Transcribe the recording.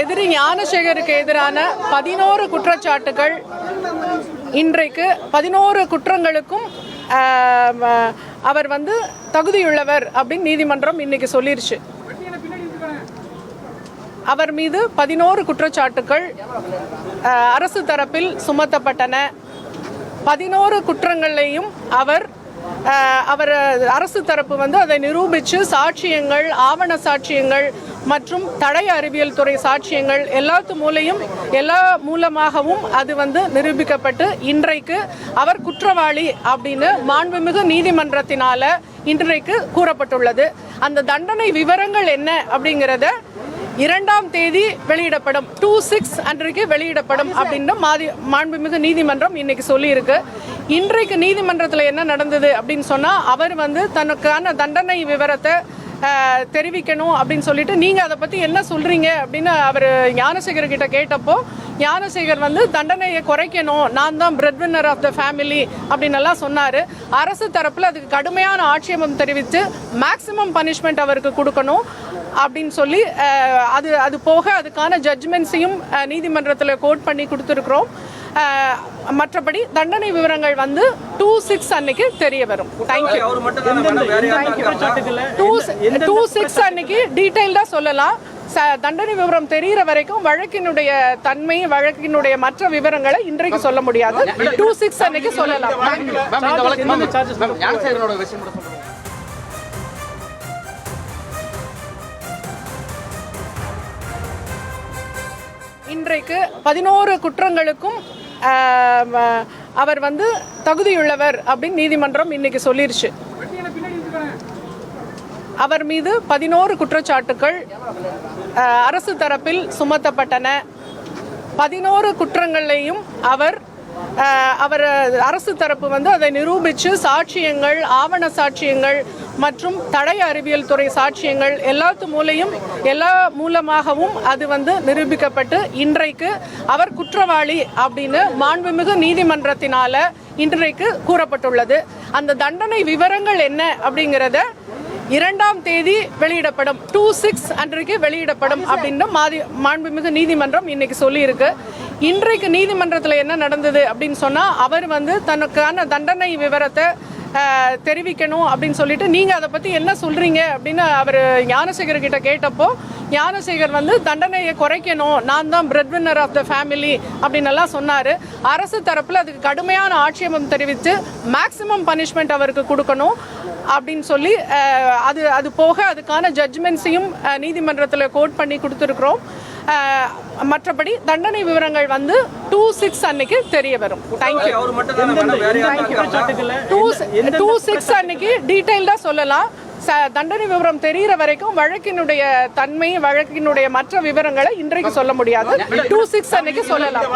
எதிரி ஞானசேகருக்கு எதிரான 11 குற்றச்சாட்டுகள் இன்றைக்கு 11 குற்றங்களுக்கும் அவர் தகுதியுள்ளவர் அப்படின்னு நீதிமன்றம் இன்னைக்கு சொல்லிருச்சு. அவர் மீது 11 குற்றச்சாட்டுகள் அரசு தரப்பில் சுமத்தப்பட்டன. 11 குற்றங்களையும் அவர் அரசு தரப்பு அதை நிரூபித்து சாட்சியங்கள், ஆவண சாட்சியங்கள் மற்றும் தடய அறிவியல் துறை சாட்சியங்கள் எல்லா மூலமாகவும் அது நிரூபிக்கப்பட்டு இன்றைக்கு அவர் குற்றவாளி அப்படின்னு மாண்புமிகு நீதிமன்றத்தினால இன்றைக்கு கூறப்பட்டுள்ளது. அந்த தண்டனை விவரங்கள் என்ன அப்படிங்கிறத 2ஆம் தேதி வெளியிடப்படும், 2/6 அன்றைக்கு வெளியிடப்படும் அப்படின்னு மாண்புமிகு நீதிமன்றம் இன்னைக்கு சொல்லியிருக்கு. இன்றைக்கு நீதிமன்றத்தில் என்ன நடந்தது அப்படின்னு சொன்னால், அவர் தனக்கான தண்டனை விவரத்தை தெரிவிக்கணும் அப்படின்னு சொல்லிட்டு நீங்கள் அதை பற்றி என்ன சொல்கிறீங்க அப்படின்னு அவர் ஞானசேகர் கிட்ட கேட்டப்போ, ஞானசேகர் தண்டனையை குறைக்கணும், நான் தான் bread winner of the family அப்படின்னு எல்லாம் சொன்னார். அரசு தரப்பில் அதுக்கு கடுமையான ஆட்சேபம் தெரிவித்து மேக்சிமம் பனிஷ்மெண்ட் அவருக்கு கொடுக்கணும் அப்படின்னு சொல்லி அது போக அதுக்கான ஜட்ஜ்மெண்ட்ஸையும் நீதிமன்றத்தில் கோட் பண்ணி கொடுத்துருக்குறோம். மற்றபடி தண்டனை விவரங்கள் 2/6 அன்னைக்கு தெரிய வரும். தேங்க்யூ. 2/6 அன்னைக்கு டீட்டெயில்டாக சொல்லலாம். தண்டனை விவரம் தெரிகிற வரைக்கும் வழக்கினுடைய தன்மை, வழக்கினுடைய மற்ற விவரங்களை இன்றைக்கு சொல்ல முடியாது. 2/6 அன்னைக்கு சொல்லலாம். இன்றைக்கு 11 குற்றங்களுக்கும் அவர் தகுதியுள்ளவர் அப்படின்னு நீதிமன்றம் இன்னைக்கு சொல்லிருச்சு. அவர் மீது 11 குற்றச்சாட்டுகள் அரசு தரப்பில் சுமத்தப்பட்டன. 11 குற்றங்களையும் அவர் அரசு தரப்பு அதை நிரூபித்து சாட்சியங்கள், ஆவண சாட்சியங்கள் மற்றும் தடய அறிவியல் துறை சாட்சியங்கள் எல்லா மூலமாகவும் அது நிரூபிக்கப்பட்டு இன்றைக்கு அவர் குற்றவாளி அப்படின்னு மாண்புமிகு நீதிமன்றத்தினால இன்றைக்கு கூறப்பட்டுள்ளது. அந்த தண்டனை விவரங்கள் என்ன அப்படிங்கிறத 2ஆம் தேதி வெளியிடப்படும், 2/6 அன்றைக்கு வெளியிடப்படும் அப்படின்னு மாண்புமிகு நீதிமன்றம் இன்னைக்கு சொல்லியிருக்கு. இன்றைக்கு நீதிமன்றத்தில் என்ன நடந்தது அப்படின்னு சொன்னால், அவர் தனக்கான தண்டனை விவரத்தை தெரிவிக்கணும் அப்படின்னு சொல்லிட்டு நீங்கள் அதை பற்றி என்ன சொல்கிறீங்க அப்படின்னு அவர் ஞானசேகர் கிட்ட கேட்டப்போ, ஞானசேகர் தண்டனையை குறைக்கணும், நான் தான் bread winner of the family அப்படின்னு எல்லாம் சொன்னார். அரசு தரப்பில் அதுக்கு கடுமையான ஆட்சேபம் தெரிவித்து மேக்சிமம் பனிஷ்மெண்ட் அவருக்கு கொடுக்கணும் அப்படின்னு சொல்லி அது போக அதுக்கான ஜட்ஜ்மெண்ட்ஸையும் நீதிமன்றத்தில் கோட் பண்ணி கொடுத்துருக்குறோம். மற்றபடி தண்டனை விவரங்கள் 2/6 அன்னைக்கு தெரிய வரும். தேங்க்யூ. 2/6 அன்னைக்கு டீட்டெயில்டாக சொல்லலாம். தண்டனை விவரம் தெரிகிற வரைக்கும் வழக்கினுடைய தன்மை, வழக்கினுடைய மற்ற விவரங்களை இன்றைக்கு சொல்ல முடியாது. 2/6 அன்னைக்கு சொல்லலாம்.